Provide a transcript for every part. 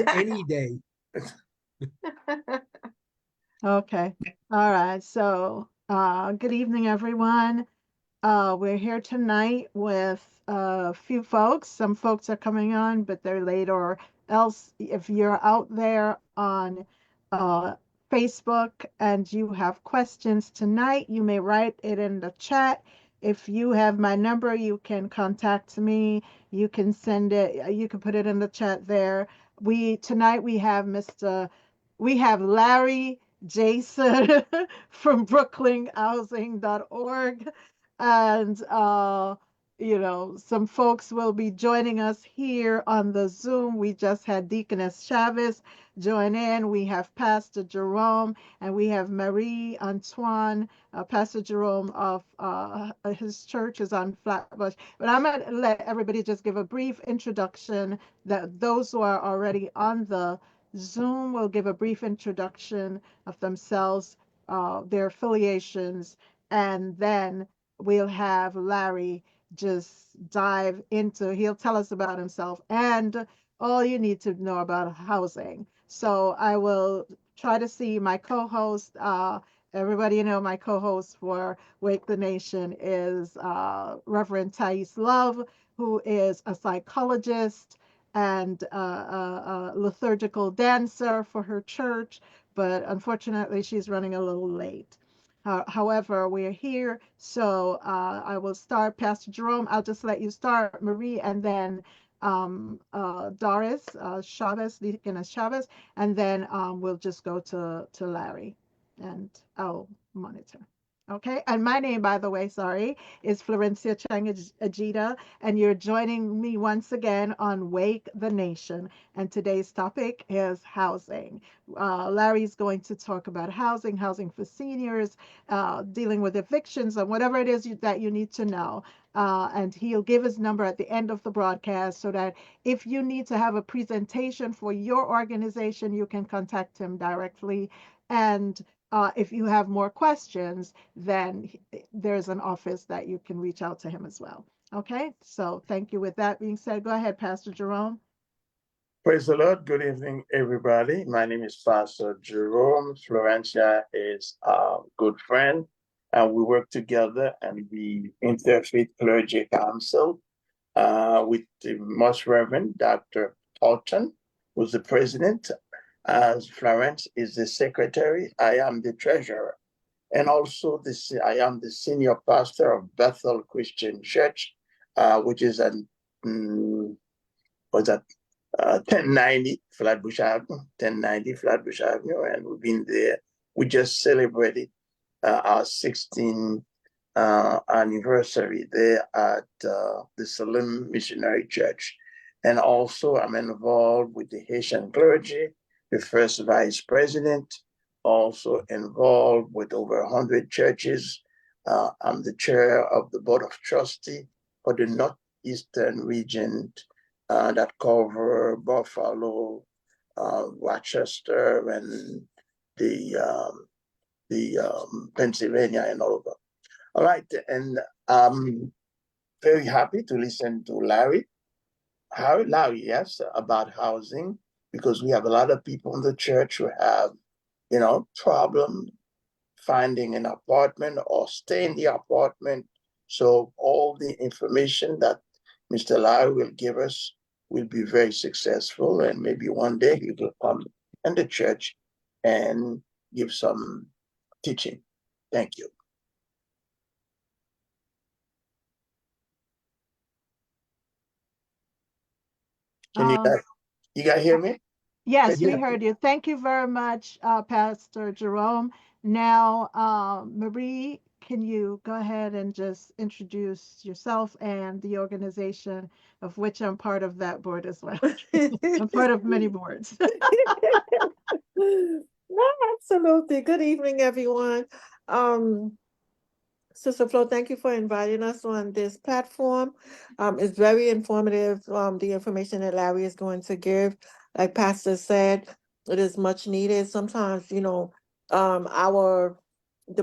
any day. Okay. All right. So, good evening, everyone. We're here tonight with a few folks. Some folks are coming on, but they're late, or else if you're out there on uh, Facebook and you have questions tonight, you may write it in the chat. If you have my number, you can contact me. You can send it, you can put it in the chat there. Tonight we have Larry Jayson from brooklynhousing.org, and some folks will be joining us here on the Zoom. We just had Deaconess Chavez join in. We have Pastor Jerome, and we have Marie Antoine. Pastor Jerome of his church is on Flatbush. But I'm going to let everybody just give a brief introduction. That those who are already on the Zoom will give a brief introduction of themselves, their affiliations, and then we'll have Larry just dive into, he'll tell us about himself and all you need to know about housing. So I will try to see my co-host. Everybody my co-host for Wake the Nation is Reverend Thais Love, who is a psychologist and a liturgical dancer for her church, but unfortunately she's running a little late. However, we're here, so I will start. Pastor Jerome, I'll just let you start, Marie, and then Doris Chavez, Deaconess Chavez, and then we'll just go to Larry, and I'll monitor. Okay, and my name, by the way, sorry, is Florencia Chang-Ageda, and you're joining me once again on Wake the Nation. And today's topic is housing. Larry's going to talk about housing for seniors, dealing with evictions, and whatever it is that you need to know. And he'll give his number at the end of the broadcast so that if you need to have a presentation for your organization, you can contact him directly. And if you have more questions, then there's an office that you can reach out to him as well. Okay, so thank you. With that being said, go ahead, Pastor Jerome. Praise the Lord. Good evening, everybody. My name is Pastor Jerome. Florencia is a good friend, and we work together and we Interfaith Clergy Council with the Most Reverend Dr. Alton, who's the president, as Florence is the secretary. I am the treasurer. And also, I am the senior pastor of Bethel Christian Church, which is an, what's that? 1090 Flatbush Avenue, 1090 Flatbush Avenue, and we've been there. We just celebrated our 16th anniversary there at the Salim Missionary Church. And also, I'm involved with the Haitian clergy, the first vice president, also involved with over 100 churches. I'm the chair of the Board of Trustees for the Northeastern region that cover Buffalo, Rochester, and the Pennsylvania and all over. All right, and I'm very happy to listen to Larry, yes, about housing, because we have a lot of people in the church who have, problem finding an apartment or stay in the apartment. So all the information that Mr. Larry will give us will be very successful, and maybe one day he will come in the church and give some teaching. Thank you. Can you guys hear me? Yes, we heard you. Thank you very much, Pastor Jerome. Now, Marie, can you go ahead and just introduce yourself and the organization of which I'm part of that board as well? I'm part of many boards. No, absolutely. Good evening, everyone. Sister Flo, thank you for inviting us on this platform. It's very informative, the information that Larry is going to give. Like Pastor said, it is much needed. Sometimes, the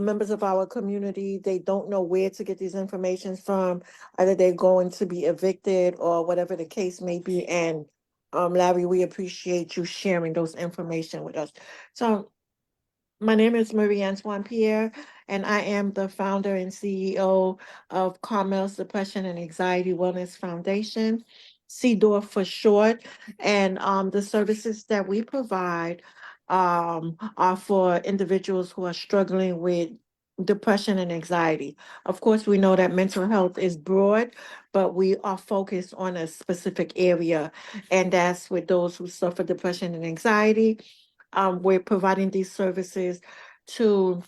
members of our community, they don't know where to get these informations from. Either they're going to be evicted or whatever the case may be. And Larry, we appreciate you sharing those information with us. So my name is Marie Antoine Pierre, and I am the founder and CEO of Carmel's Depression and Anxiety Wellness Foundation, CDOR for short. And the services that we provide are for individuals who are struggling with depression and anxiety. Of course, we know that mental health is broad, but we are focused on a specific area, and that's with those who suffer depression and anxiety. We're providing these services to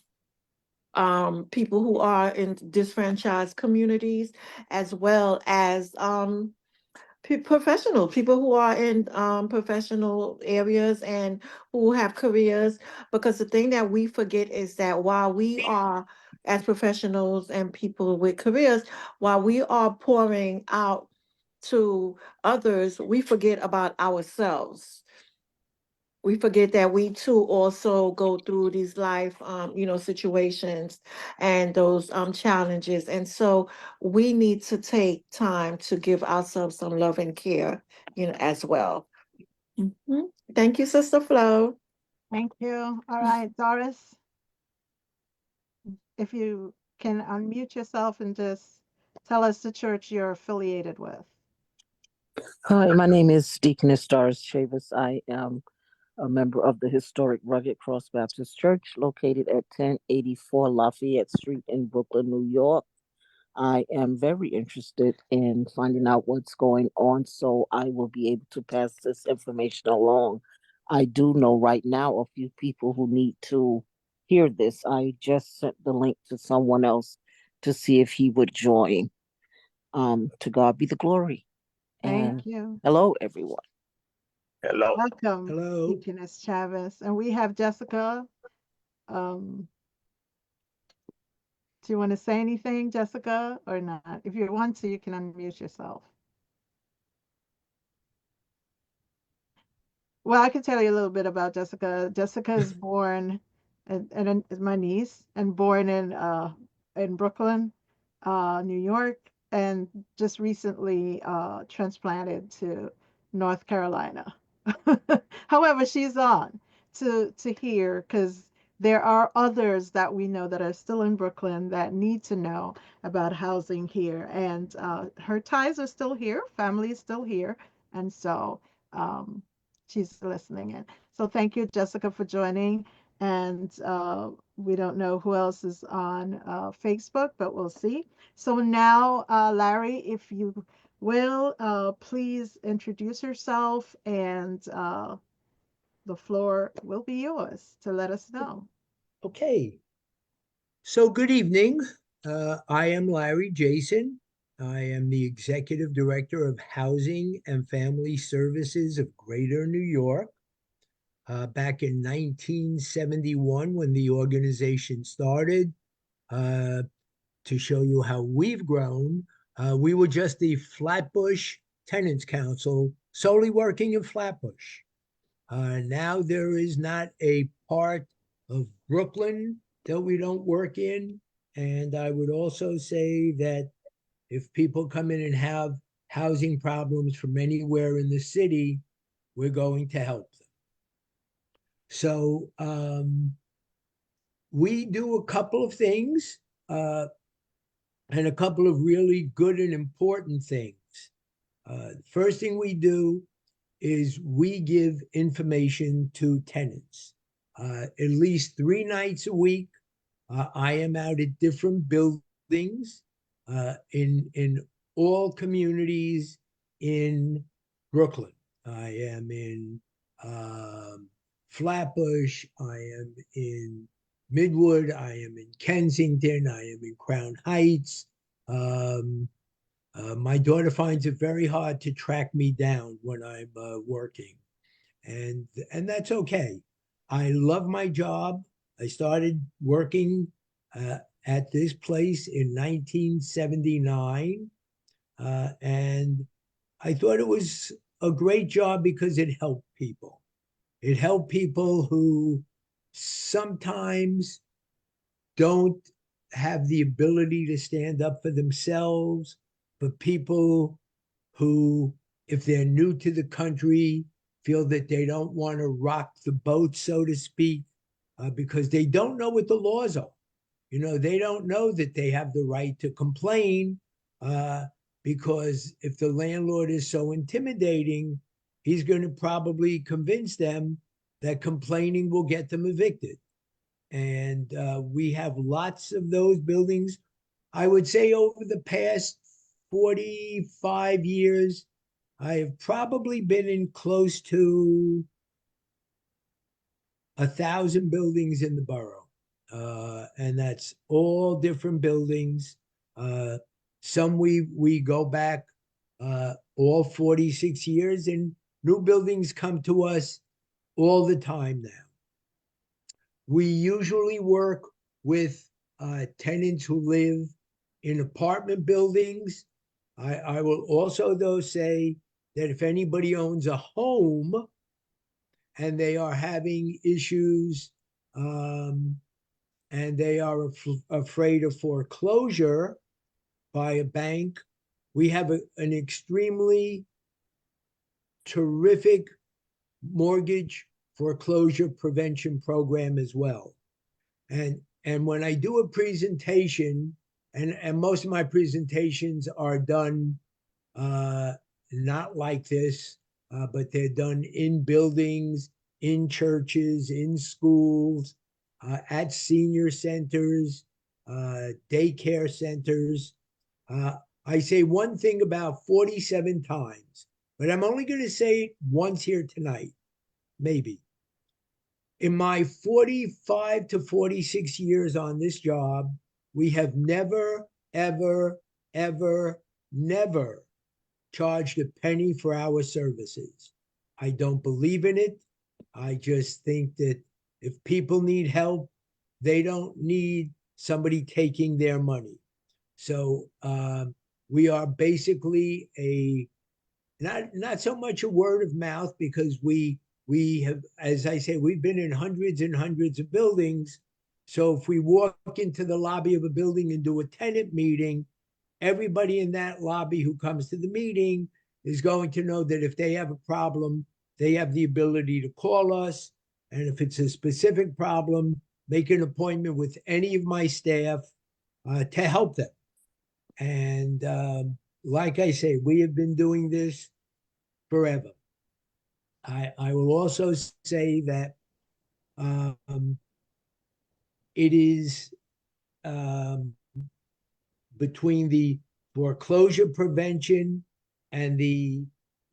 people who are in disfranchised communities, as well as professional people who are in professional areas and who have careers. Because the thing that we forget is that while we are, as professionals and people with careers, while we are pouring out to others, we forget about ourselves. We forget that we too also go through these life situations and those challenges, and so we need to take time to give ourselves some love and care, as well. Mhm. Thank you, Sister Flo. Thank you. All right, Doris, if you can unmute yourself and just tell us the church you're affiliated with. Hi, my name is Deaconess Doris Chavis. I am a member of the historic Rugged Cross Baptist Church located at 1084 Lafayette Street in Brooklyn, New York. I am very interested in finding out what's going on, so I will be able to pass this information along. I do know right now a few people who need to hear this. I just sent the link to someone else to see if he would join. To God be the glory. Thank And you. hello, everyone. Hello. Welcome, Hello. Deaconess Chavez. And we have Jessica. Um, do you want to say anything, Jessica, or not? If you want to, you can unmute yourself. Well, I can tell you a little bit about Jessica. Jessica is born, and is my niece, and born in Brooklyn, New York, and just recently transplanted to North Carolina. However, she's on to hear because there are others that we know that are still in Brooklyn that need to know about housing here, and her ties are still here, family is still here, and so. Um, she's listening in. So thank you, Jessica, for joining. And we don't know who else is on Facebook, but we'll see. So now, Larry, if you will, please introduce yourself, and the floor will be yours to let us know. Okay. So good evening. I am Larry Jayson. I am the Executive Director of Housing and Family Services of Greater New York. Back in 1971, when the organization started, uh, to show you how we've grown, we were just the Flatbush Tenants Council, solely working in Flatbush. Now there is not a part of Brooklyn that we don't work in. And I would also say that if people come in and have housing problems from anywhere in the city, we're going to help them. So we do a couple of things and a couple of really good and important things. First thing we do is we give information to tenants. At least 3 nights a week, I am out at different buildings in all communities in Brooklyn. I am in Flatbush. I am in Midwood. I am in Kensington. I am in Crown Heights. My daughter finds it very hard to track me down when I'm working, and that's okay. I love my job. I started working at this place in 1979, and I thought it was a great job because it helped people. It helped people who sometimes don't have the ability to stand up for themselves, but people who if they're new to the country, feel that they don't want to rock the boat, so to speak, because they don't know what the laws are. They don't know that they have the right to complain, because if the landlord is so intimidating, he's going to probably convince them that complaining will get them evicted. And we have lots of those buildings. I would say over the past 45 years, I have probably been in close to 1,000 buildings in the borough. And that's all different buildings. Some we go back all 46 years, and new buildings come to us all the time now. We usually work with tenants who live in apartment buildings. I will also, though, say that if anybody owns a home and they are having issues, and they are afraid of foreclosure by a bank, we have an extremely terrific mortgage foreclosure prevention program as well. And when I do a presentation, and most of my presentations are done not like this, but they're done in buildings, in churches, in schools, at senior centers, daycare centers. I say one thing about 47 times, but I'm only going to say it once here tonight, maybe. In my 45 to 46 years on this job, we have never, ever, ever, never charged a penny for our services. I don't believe in it. I just think that if people need help, they don't need somebody taking their money. So we are basically not so much a word of mouth, because we have, as I say, we've been in hundreds and hundreds of buildings. So if we walk into the lobby of a building and do a tenant meeting, everybody in that lobby who comes to the meeting is going to know that if they have a problem, they have the ability to call us. And if it's a specific problem, make an appointment with any of my staff to help them. And like I say, we have been doing this forever. I will also say that it is between the foreclosure prevention and the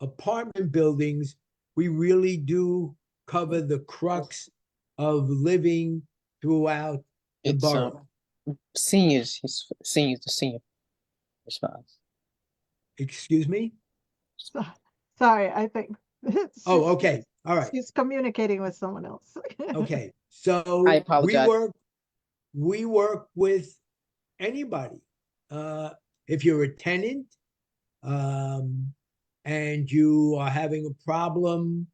apartment buildings, we really do cover the crux of living throughout the It's borough. seniors. The senior response. Excuse me? Sorry, I think Oh, okay. All right. she's communicating with someone else. Okay. I So apologize. we work with anybody. If you're a tenant, and you are having a problem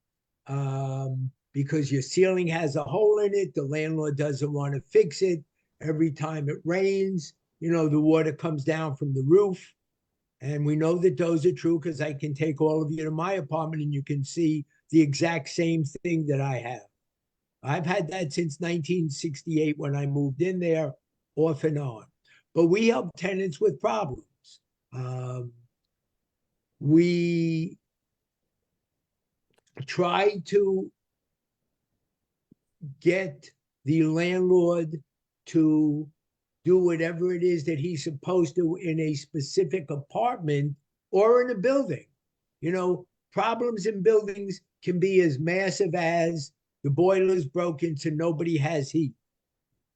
because your ceiling has a hole in it, the landlord doesn't want to fix it. Every time it rains, the water comes down from the roof. And we know that those are true, because I can take all of you to my apartment and you can see the exact same thing that I have. I've had that since 1968 when I moved in there, off and on. But we help tenants with problems. We try to get the landlord to do whatever it is that he's supposed to in a specific apartment or in a building. Problems in buildings can be as massive as the boiler's broken so nobody has heat,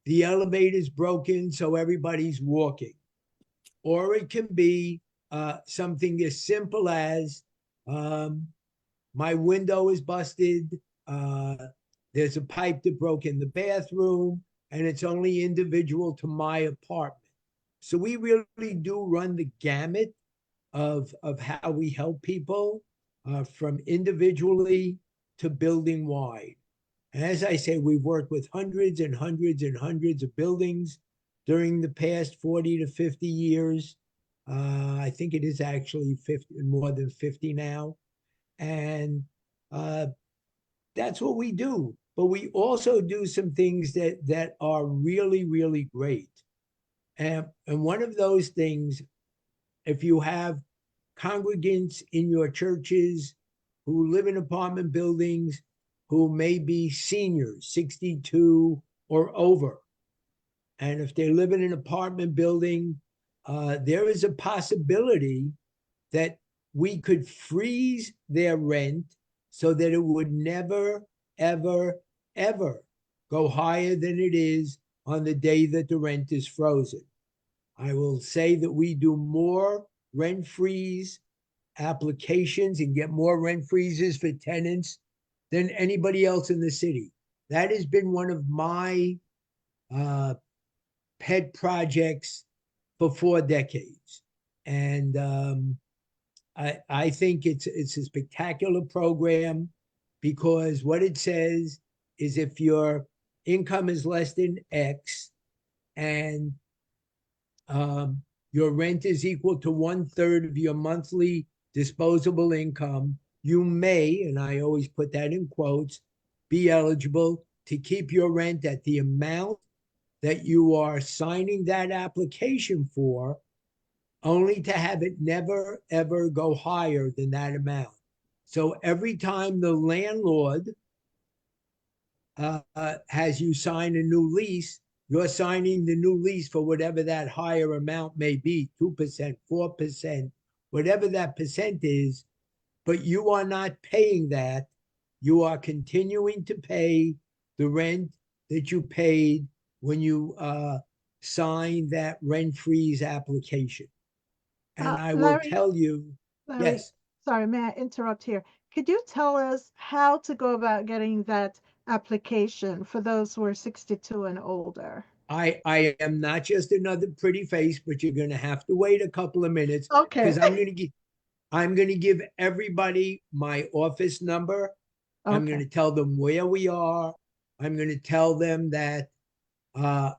the elevator's broken so everybody's walking, or it can be something as simple as my window is busted, there's a pipe that broke in the bathroom, and it's only individual to my apartment. So we really do run the gamut of how we help people, from individually to building wide. And as I say, we've worked with hundreds and hundreds and hundreds of buildings during the past 40 to 50 years. I think it is actually 50, more than 50 now. And that's what we do. But we also do some things that are really, really great. And one of those things, if you have congregants in your churches who live in apartment buildings, who may be seniors, 62 or over, and if they live in an apartment building, there is a possibility that we could freeze their rent so that it would never, ever, ever go higher than it is on the day that the rent is frozen. I will say that we do more rent freeze applications and get more rent freezes for tenants than anybody else in the city. That has been one of my pet projects for 4 decades. And I think it's a spectacular program because what it says is if your income is less than X and your rent is equal to 1/3 of your monthly disposable income, you may, and I always put that in quotes, be eligible to keep your rent at the amount that you are signing that application for, only to have it never, ever go higher than that amount. So every time the landlord has you sign a new lease, you're signing the new lease for whatever that higher amount may be, 2%, 4%, whatever that percent is, but you are not paying that. You are continuing to pay the rent that you paid when you signed that rent freeze application. And I will Larry, tell you, Larry, yes, sorry, may I interrupt here? Could you tell us how to go about getting that application for those who are 62 and older? I am not just another pretty face, but you're going to have to wait a couple of minutes Okay. because I'm going to give everybody my office number. I'm going Okay. to tell them where we are. I'm going to tell them that uh,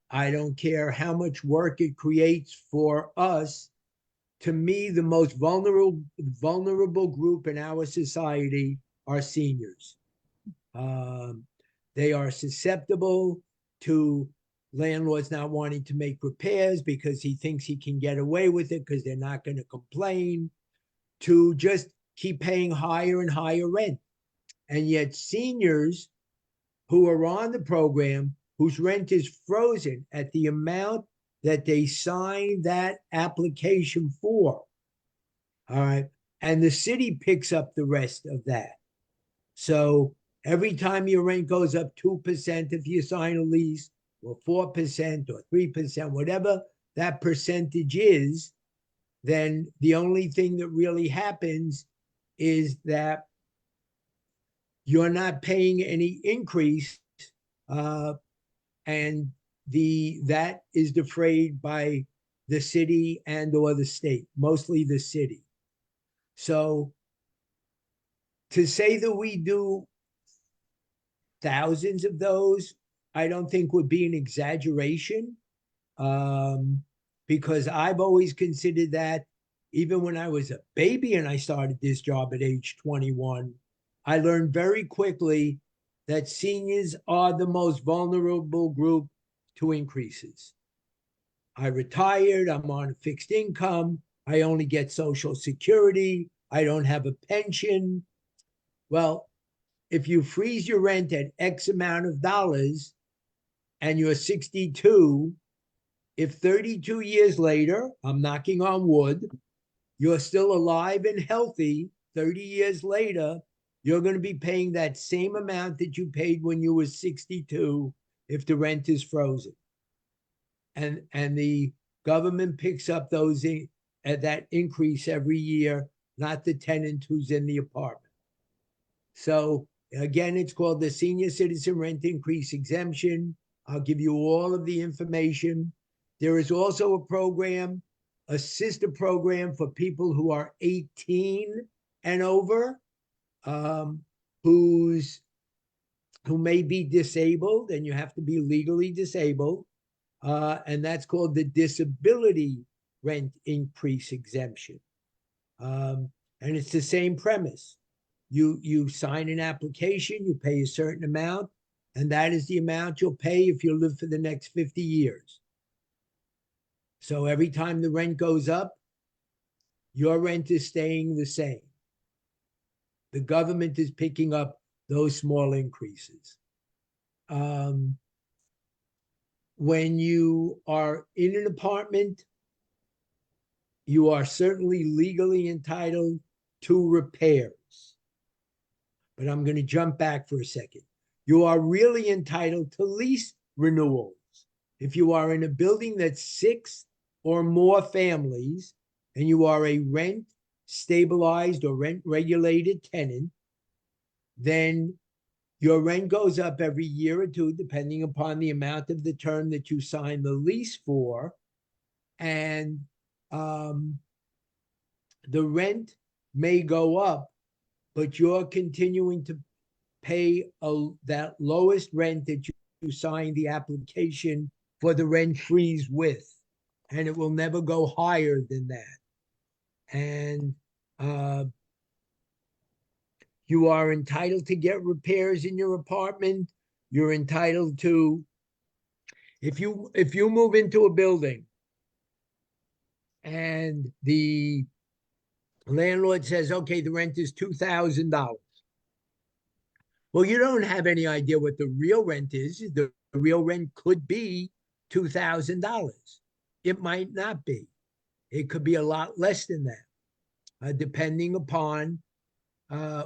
I don't care how much work it creates for us. To me, the most vulnerable group in our society are seniors. Um, they are susceptible to landlords not wanting to make repairs because he thinks he can get away with it because they're not going to complain, to just keep paying higher and higher rent. And yet, seniors who are on the program, whose rent is frozen at the amount that they signed that application for, all right, and the city picks up the rest of that. So every time your rent goes up 2% if you sign a lease, or 4% or 3%, whatever that percentage is, then the only thing that really happens is that you're not paying any increase, uh, and that is defrayed by the city and or the state, mostly the city. So to say that we do thousands of those, I don't think would be an exaggeration, um, because I've always considered that even when I was a baby and I started this job at age 21, I learned very quickly that seniors are the most vulnerable group to increases. I retired, I'm on a fixed income, I only get Social Security, I don't have a pension. Well, if you freeze your rent at X amount of dollars and you're 62, if 32 years later, I'm knocking on wood, you're still alive and healthy 30 years later, you're going to be paying that same amount that you paid when you were 62 if the rent is frozen. And the government picks up those that increase every year, not the tenant who's in the apartment. So again, it's called the Senior Citizen Rent Increase Exemption. I'll give you all of the information. There is also a program, a sister program for people who are 18 and over, um, who may be disabled, and you have to be legally disabled, and that's called the Disability rent increase exemption. And it's the same premise. You sign an application, you pay a certain amount, and that is the amount you'll pay if you live for the next 50 years. So every time the rent goes up, your rent is staying the same. The government is picking up those small increases. When you are in an apartment, you are certainly legally entitled to repairs. But I'm going to jump back for a second. You are really entitled to lease renewals. If you are in a building that's 6 or more families and you are a rent stabilized or rent regulated tenant, then your rent goes up every year or two, depending upon the amount of the term that you sign the lease for. And the rent may go up, but you're continuing to pay that lowest rent that you signed the application for the rent freeze with. And it will never go higher than that. And you are entitled to get repairs in your apartment. You're entitled to, if you move into a building and the landlord says, okay, the rent is $2,000. Well, you don't have any idea what the real rent is. The real rent could be $2,000. It might not be. It could be a lot less than that, depending upon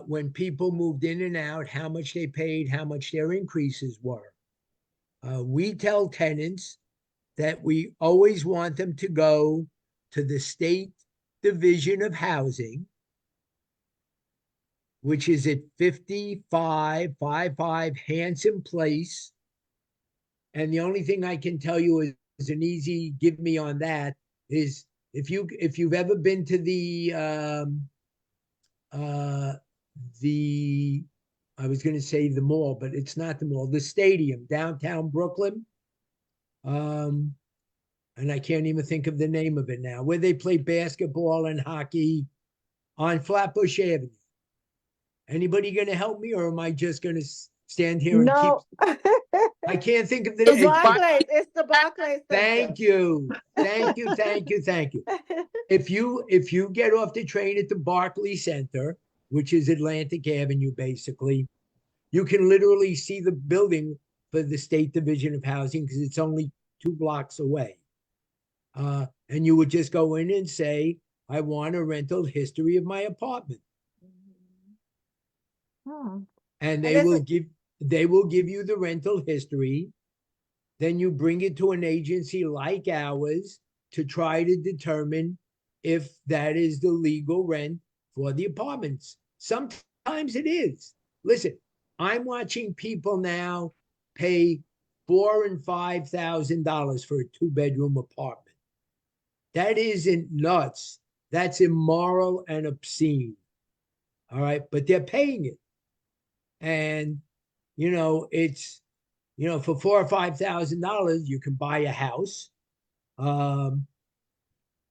when people moved in and out, how much they paid, how much their increases were. We tell tenants that we always want them to go to the State Division of Housing, which is at 5555 Hanson Place. And the only thing I can tell you is an easy give me on that is if you've ever been to the I was going to say the mall, but it's not the mall, the stadium, downtown Brooklyn. And I can't even think of the name of it now, where they play basketball and hockey on Flatbush Avenue. Anybody going to help me, or am I just going to stand here and keep? No. I can't think of the It's name. Barclays. It's the Barclays. Thank you. Thank you. Thank you. Thank you. If you get off the train at the Barclays Center, which is Atlantic Avenue, basically, you can literally see the building for the State Division of Housing because it's only 2 blocks away. And you would just go in and say, I want a rental history of my apartment. And they will give you the rental history. Then you bring it to an agency like ours to try to determine if that is the legal rent for the apartments. Sometimes it is. Listen, I'm watching people now pay $4,000 and $5,000 for a 2-bedroom apartment. That isn't nuts. That's immoral and obscene. All right, but they're paying it. And, it's, for $4,000 or $5,000, you can buy a house. But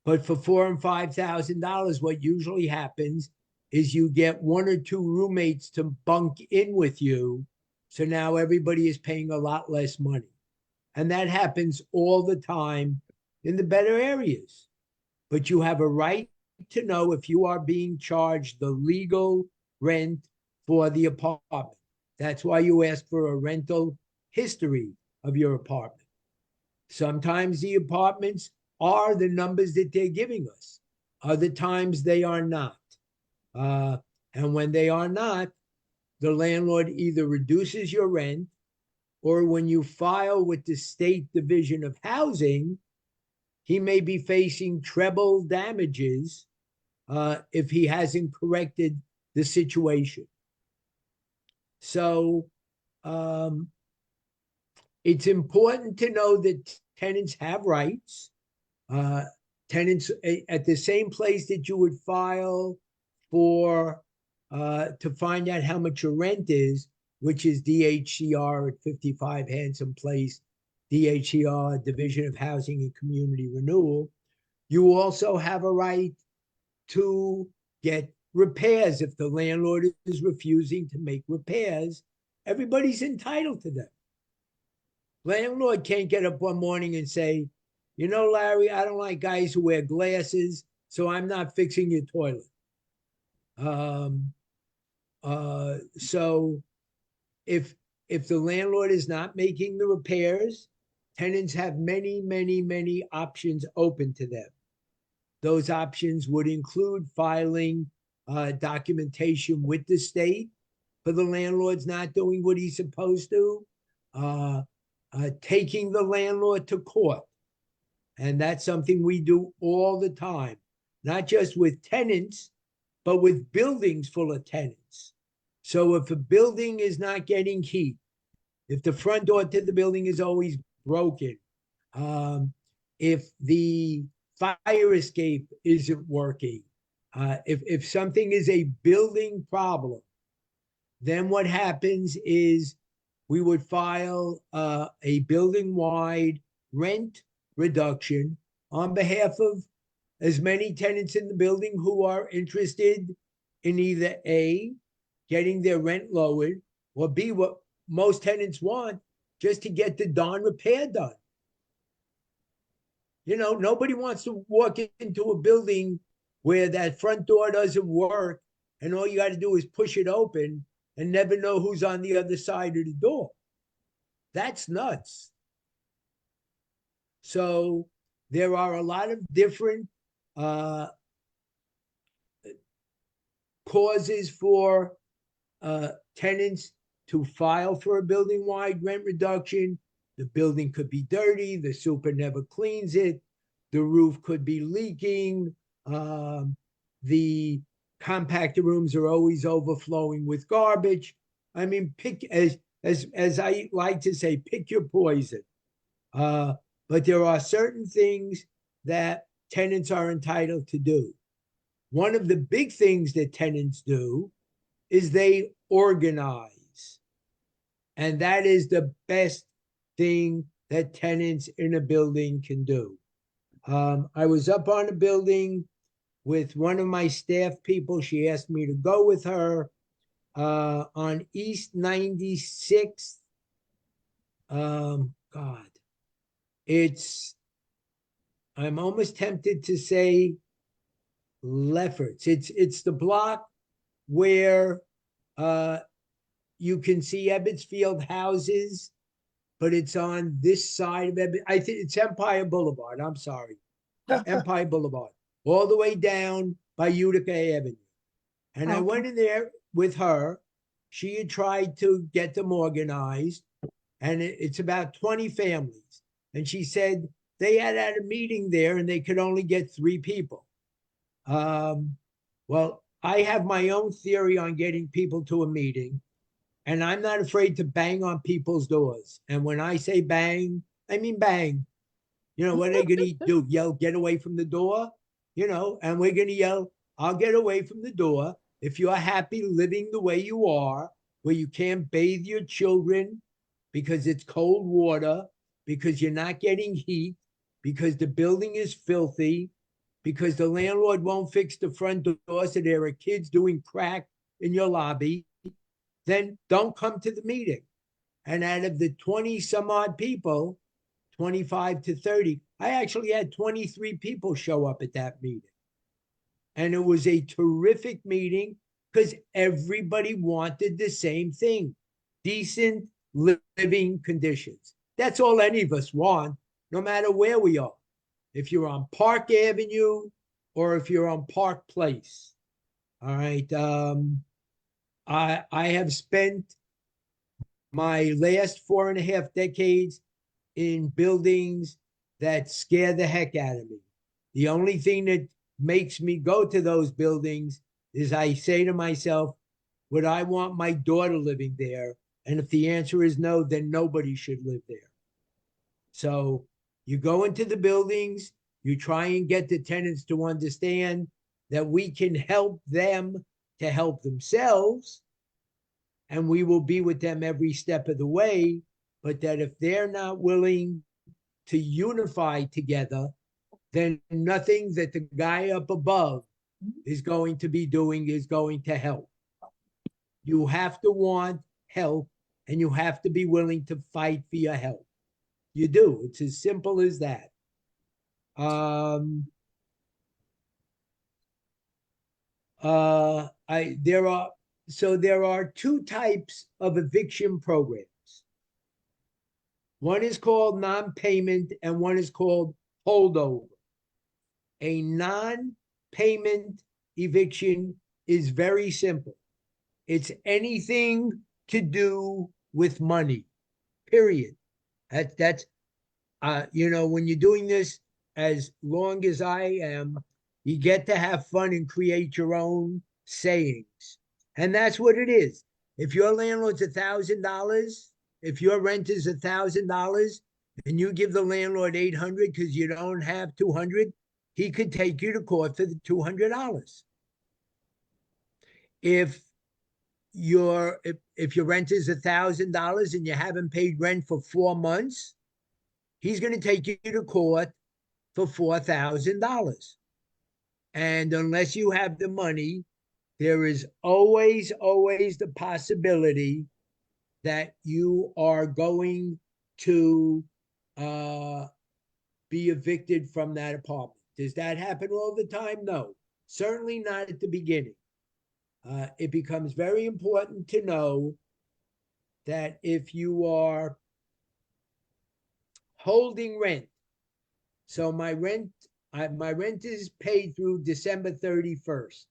for $4,000 and $5,000, what usually happens is you get 1 or 2 roommates to bunk in with you. So now everybody is paying a lot less money. And that happens all the time in the better areas. But you have a right to know if you are being charged the legal rent for the apartment. That's why you ask for a rental history of your apartment. Sometimes the apartments are the numbers that they're giving us. Other times they are not. And when they are not, the landlord either reduces your rent, or when you file with the State Division of Housing, he may be facing treble damages if he hasn't corrected the situation. So it's important to know that tenants have rights. Tenants at the same place that you would file for to find out how much your rent is, which is DHCR at 55 Hanson Place, DHCR, Division of Housing and Community Renewal, You also have a right to get repairs. If the landlord is refusing to make repairs, everybody's entitled to them. Landlord can't get up one morning and say, you know, Larry, I don't like guys who wear glasses, so I'm not fixing your toilet. So if the landlord is not making the repairs, tenants have many options open to them. Those options would include filing documentation with the state for the landlord's not doing what he's supposed to, taking the landlord to court. And that's something we do all the time, not just with tenants, but with buildings full of tenants. So if a building is not getting heat, if the front door to the building is always broken, if the fire escape isn't working, if something is a building problem, then what happens is we would file a building-wide rent reduction on behalf of as many tenants in the building who are interested in either A, getting their rent lowered, or B, what most tenants want, just to get the darn repair done. You know, nobody wants to walk into a building where that front door doesn't work and all you got to do is push it open and never know who's on the other side of the door. That's nuts. So there are a lot of different causes for tenants to file for a building-wide rent reduction. The building could be dirty, the super never cleans it, the roof could be leaking, the compactor rooms are always overflowing with garbage. I mean, pick, as I like to say, pick your poison. But there are certain things that tenants are entitled to do. One of the big things that tenants do is they organize. And that is the best thing that tenants in a building can do. I was up on a building with one of my staff people. She asked me to go with her on East 96th. God, I'm almost tempted to say Lefferts. It's the block where you can see Ebbets Field houses, but it's on this side of Ebbets. I think it's Empire Boulevard. I'm sorry. Empire Boulevard, all the way down by Utica Avenue. And I went in there with her. She had tried to get them organized, and it's about 20 families. And she said they had a meeting there and they could only get 3 people. Well, I have my own theory on getting people to a meeting, and I'm not afraid to bang on people's doors. And when I say bang, I mean bang. You know, what are they going to do? Yell, get away from the door? You know, and we're going to yell, I'll get away from the door if you're happy living the way you are, where you can't bathe your children because it's cold water, because you're not getting heat, because the building is filthy, because the landlord won't fix the front door so there are kids doing crack in your lobby, then don't come to the meeting. And out of the 20 some odd people, 25 to 30, I actually had 23 people show up at that meeting. And it was a terrific meeting because everybody wanted the same thing: decent living conditions. That's all any of us want, no matter where we are. If you're on Park Avenue or if you're on Park Place. All right. I have spent my last 4.5 decades in buildings that scare the heck out of me. The only thing that makes me go to those buildings is I say to myself, would I want my daughter living there? And if the answer is no, then nobody should live there. So you go into the buildings, you try and get the tenants to understand that we can help them to help themselves, and we will be with them every step of the way, but that if they're not willing to unify together, then nothing that the guy up above is going to be doing is going to help. You have to want help, and you have to be willing to fight for your help. You do. It's as simple as that. There are two types of eviction programs. One is called non-payment and one is called holdover. A non-payment eviction is very simple. It's anything to do with money, period. That's when you're doing this as long as I am, you get to have fun and create your own sayings. And that's what it is. If your landlord's $1,000, if your rent is $1,000 and you give the landlord $800 because you don't have $200, he could take you to court for the $200. If your rent is $1,000 and you haven't paid rent for 4 months, he's going to take you to court for $4,000. And unless you have the money, there is always the possibility that you are going to be evicted from that apartment. Does that happen all the time? No, certainly not at the beginning. It becomes very important to know that if you are holding rent, so my rent is paid through December 31st.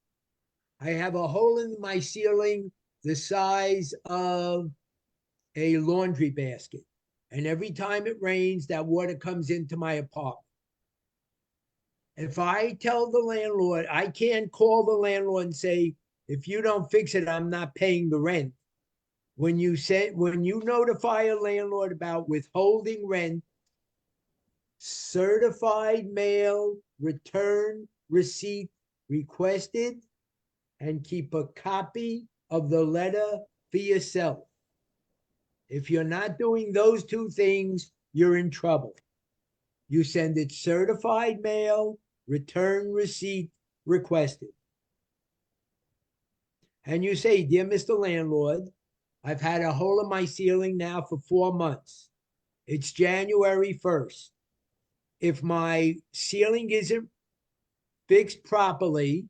I have a hole in my ceiling the size of a laundry basket. And every time it rains, that water comes into my apartment. If I tell the landlord, I can't call the landlord and say, if you don't fix it, I'm not paying the rent. When you notify a landlord about withholding rent, certified mail, return receipt requested, and keep a copy of the letter for yourself. If you're not doing those two things, you're in trouble. You send it certified mail, return receipt requested. And you say, dear Mr. Landlord, I've had a hole in my ceiling now for 4 months. It's January 1st. If my ceiling isn't fixed properly,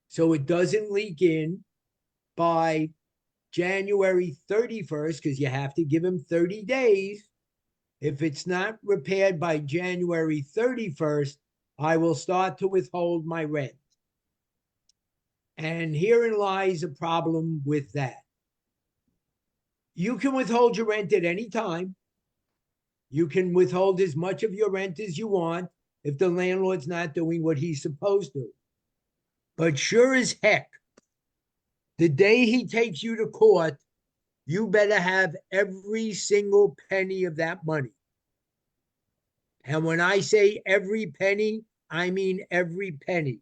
so it doesn't leak in by January 31st, because you have to give him 30 days. If it's not repaired by January 31st, I will start to withhold my rent. And herein lies a problem with that. You can withhold your rent at any time. You can withhold as much of your rent as you want if the landlord's not doing what he's supposed to. But sure as heck, the day he takes you to court, you better have every single penny of that money. And when I say every penny, I mean every penny.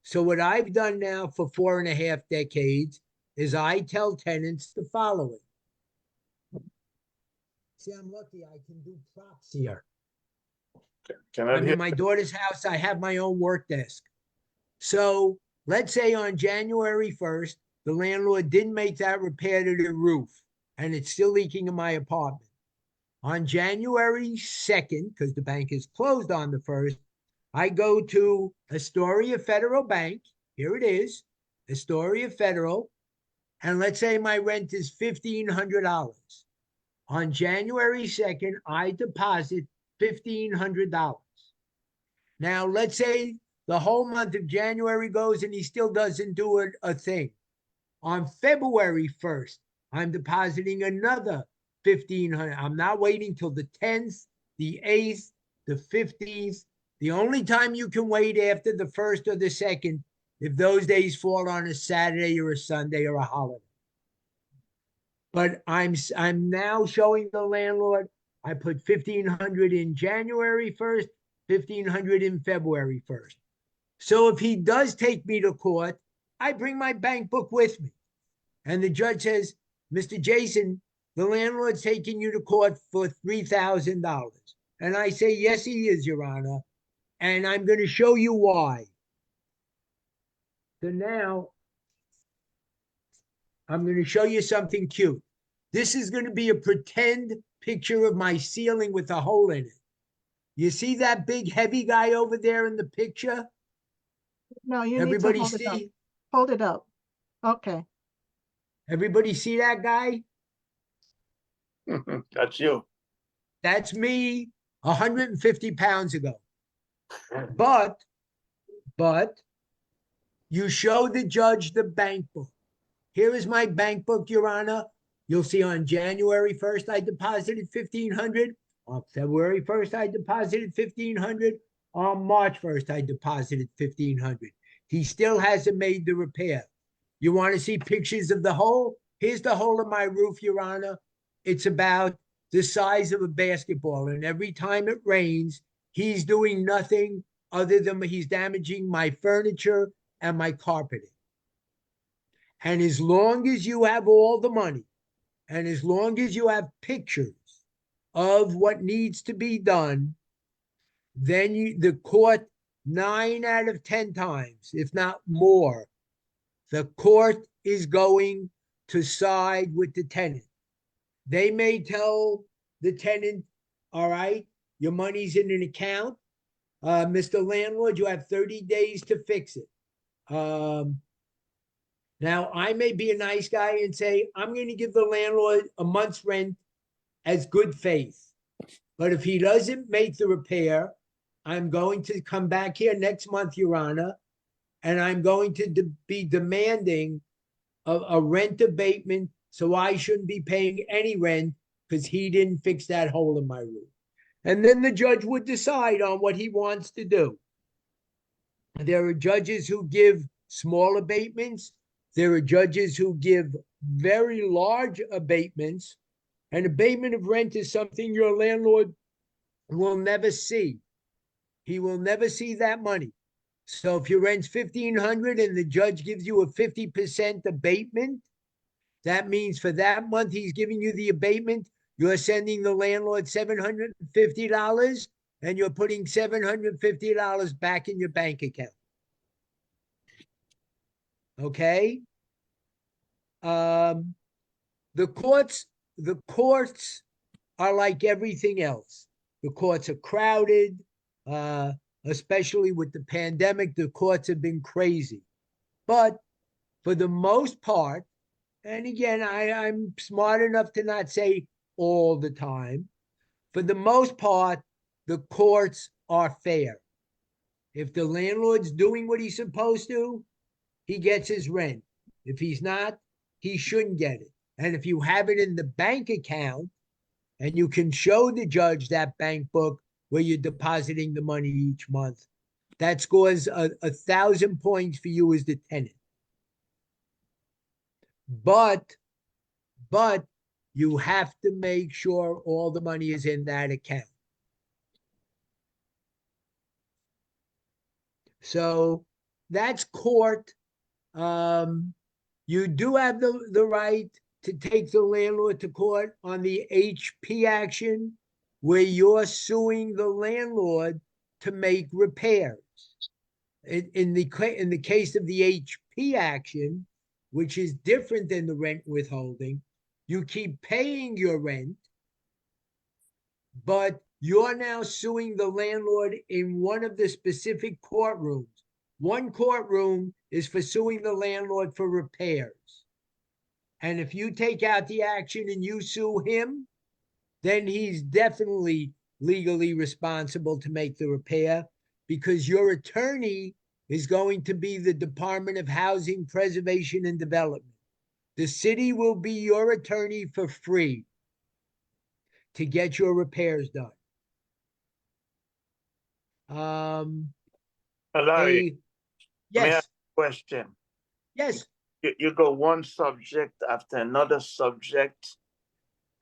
So what I've done now for 4.5 decades is I tell tenants the following. See, I'm lucky I can do props here. I'm in my daughter's house. I have my own work desk. So let's say on January 1st, the landlord didn't make that repair to the roof and it's still leaking in my apartment. On January 2nd, because the bank is closed on the 1st, I go to Astoria Federal Bank. Here it is, Astoria Federal. And let's say my rent is $1,500. On January 2nd, I deposit $1,500. Now, let's say the whole month of January goes and he still doesn't do a thing. On February 1st, I'm depositing another $1,500. I'm not waiting till the 10th, the 8th, the 15th. The only time you can wait after the 1st or the 2nd, if those days fall on a Saturday or a Sunday or a holiday. But I'm now showing the landlord I put $1,500 in January 1st, $1,500 in February 1st. So if he does take me to court, I bring my bank book with me. And the judge says, Mr. Jayson, the landlord's taking you to court for $3,000. And I say, yes, he is, Your Honor. And I'm going to show you why. So now I'm going to show you something cute. This is going to be a pretend picture of my ceiling with a hole in it. You see that big heavy guy over there in the picture? No, you need to Everybody hold it up. see? Hold it up. Okay. Everybody see that guy? That's you. That's me 150 pounds ago. But you show the judge the bank book. Here is my bank book, Your Honor. You'll see on January 1st, I deposited $1,500. On February 1st, I deposited $1,500. On March 1st, I deposited $1,500. He still hasn't made the repair. You want to see pictures of the hole? Here's the hole in my roof, Your Honor. It's about the size of a basketball. And every time it rains, he's doing nothing other than he's damaging my furniture and my carpeting. And as long as you have all the money, and as long as you have pictures of what needs to be done, then the court, 9 out of 10 times, if not more, the court is going to side with the tenant. They may tell the tenant, all right, your money's in an account. Mr. Landlord, you have 30 days to fix it. Now, I may be a nice guy and say, I'm going to give the landlord a month's rent as good faith. But if he doesn't make the repair, I'm going to come back here next month, Your Honor, and I'm going to be demanding a rent abatement, so I shouldn't be paying any rent because he didn't fix that hole in my roof. And then the judge would decide on what he wants to do. There are judges who give small abatements. There are judges who give very large abatements. An abatement of rent is something your landlord will never see. He will never see that money. So if your rent's $1,500 and the judge gives you a 50% abatement, that means for that month he's giving you the abatement, you're sending the landlord $750 and you're putting $750 back in your bank account. Okay? The courts are like everything else. The courts are crowded, especially with the pandemic. The courts have been crazy. But for the most part, and again, I'm smart enough to not say all the time, for the most part, the courts are fair. If the landlord's doing what he's supposed to, he gets his rent. If he's not, he shouldn't get it. And if you have it in the bank account and you can show the judge that bank book where you're depositing the money each month, that scores 1,000 points for you as the tenant. But you have to make sure all the money is in that account. So that's court. You do have the right to take the landlord to court on the HP action where you're suing the landlord to make repairs. In the case of the HP action, which is different than the rent withholding, you keep paying your rent, but you're now suing the landlord in one of the specific courtrooms. One courtroom is for suing the landlord for repairs. And if you take out the action and you sue him, then he's definitely legally responsible to make the repair because your attorney is going to be the Department of Housing Preservation and Development. The city will be your attorney for free to get your repairs done. Larry, may I ask Yes, a question? yes. You go one subject after another subject,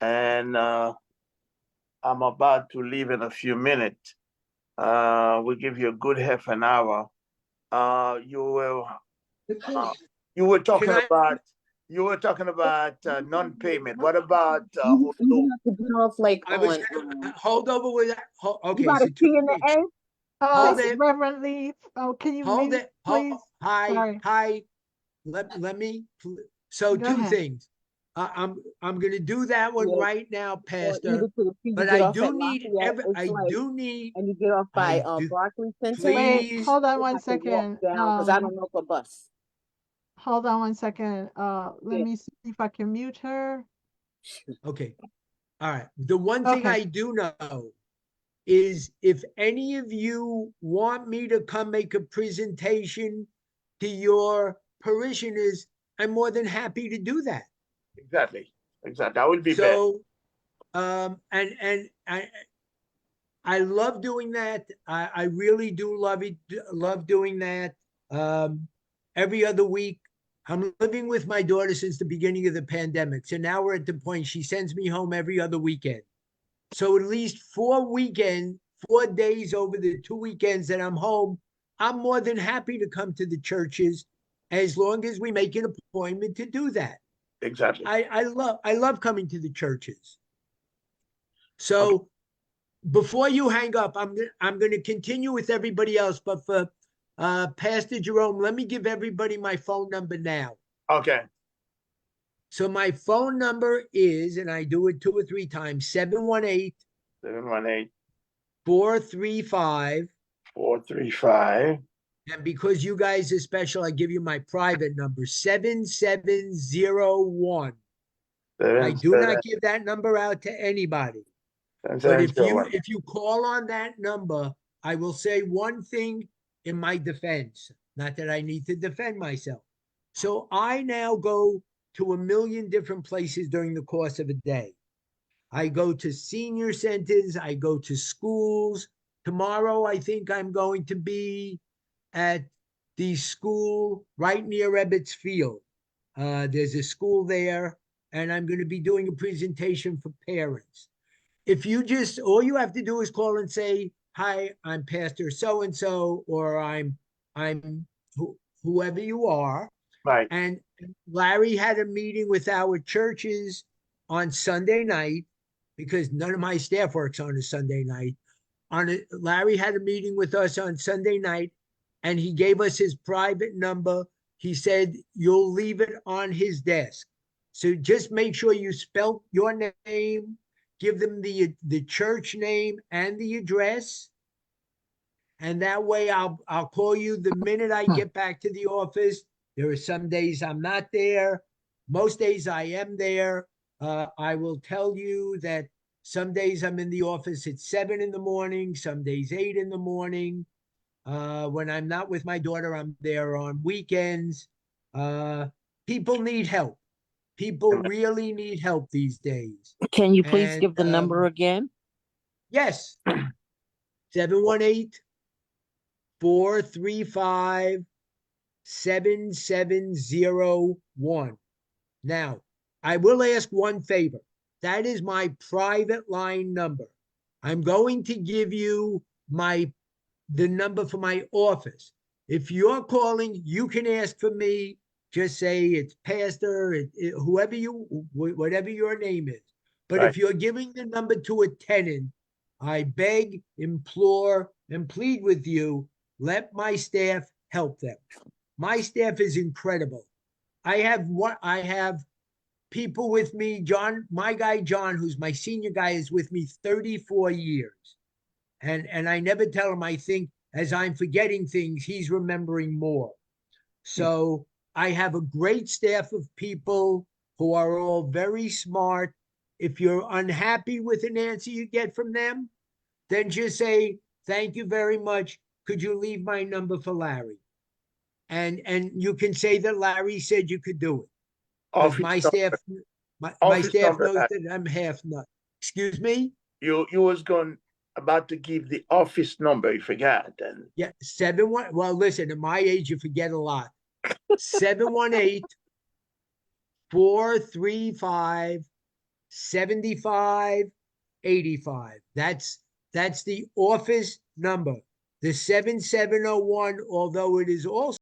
and I'm about to leave in a few minutes. We'll give you a good half an hour. You were talking Can I? about non-payment. What about You have to get off like I was on gonna hold over with that. you Okay, got so a T in the A? hold it, Reverend Lee, can you hold mute, it. please? Hi, Sorry. hi. Let me. So Go two ahead. things. I'm gonna do that one Yeah, right now, or Pastor. either to the you But get I off at do need Lafayette, it's I like, do need and you get off by I do Barclay Center, Wait, please. hold on you one have to walk second. down because I don't know if a bus. Hold on one second. Let Yeah. me see if I can mute her. Okay. All right. The one thing Okay. I do know is if any of you want me to come make a presentation to your parishioners, I'm more than happy to do that. Exactly. Exactly. That would be best. So and I love doing that. I really do love doing that. Every other week. I'm living with my daughter since the beginning of the pandemic. So now we're at the point she sends me home every other weekend. So at least 4 days over the 2 weekends that I'm home, I'm more than happy to come to the churches as long as we make an appointment to do that. Exactly. I love coming to the churches. Okay. So before you hang up, I'm going to continue with everybody else, but for Pastor Jerome, let me give everybody my phone number now. Okay. So my phone number is, and I do it 2 or 3 times, 718 718 435. 435. And because you guys are special, I give you my private number, 7701. I do not give that number out to anybody. But if you call on that number, I will say one thing in my defense. Not that I need to defend myself. So I now go to a million different places during the course of a day. I go to senior centers. I go to schools. Tomorrow, I think I'm going to be at the school right near Ebbets Field. There's a school there, and I'm going to be doing a presentation for parents. If you just, all you have to do is call and say, hi, I'm Pastor so-and-so, or I'm whoever you are. Right. And Larry had a meeting with our churches on Sunday night because none of my staff works on a Sunday night. Larry had a meeting with us on Sunday night, and he gave us his private number. He said, you'll leave it on his desk. So just make sure you spell your name, give them the church name and the address. And that way I'll call you the minute I get back to the office. There are some days I'm not there. Most days I am there. I will tell you that some days I'm in the office at 7 in the morning, some days 8 in the morning. When I'm not with my daughter, I'm there on weekends. People need help. People really need help these days. Can you please And give the number again? yes, 718 435 7701. Now, I will ask one favor. That is my private line number. I'm going to give you the number for my office. If you're calling, you can ask for me. Just say it's Pastor, whatever your name is. But Right. if you're giving the number to a tenant, I beg, implore, and plead with you, let my staff help them. My staff is incredible. I have people with me. John, my guy John, who's my senior guy, is with me 34 years. And I never tell him I think as I'm forgetting things, he's remembering more. So I have a great staff of people who are all very smart. If you're unhappy with an answer you get from them, then just say, thank you very much. Could you leave my number for Larry? And you can say that Larry said you could do it. Because my staff knows that I'm half nut. Excuse me? You was about to give the office number, you forgot. And Yeah, 71. Well, listen, at my age, you forget a lot. 718 435 7585. That's the office number. The 7701, although it is also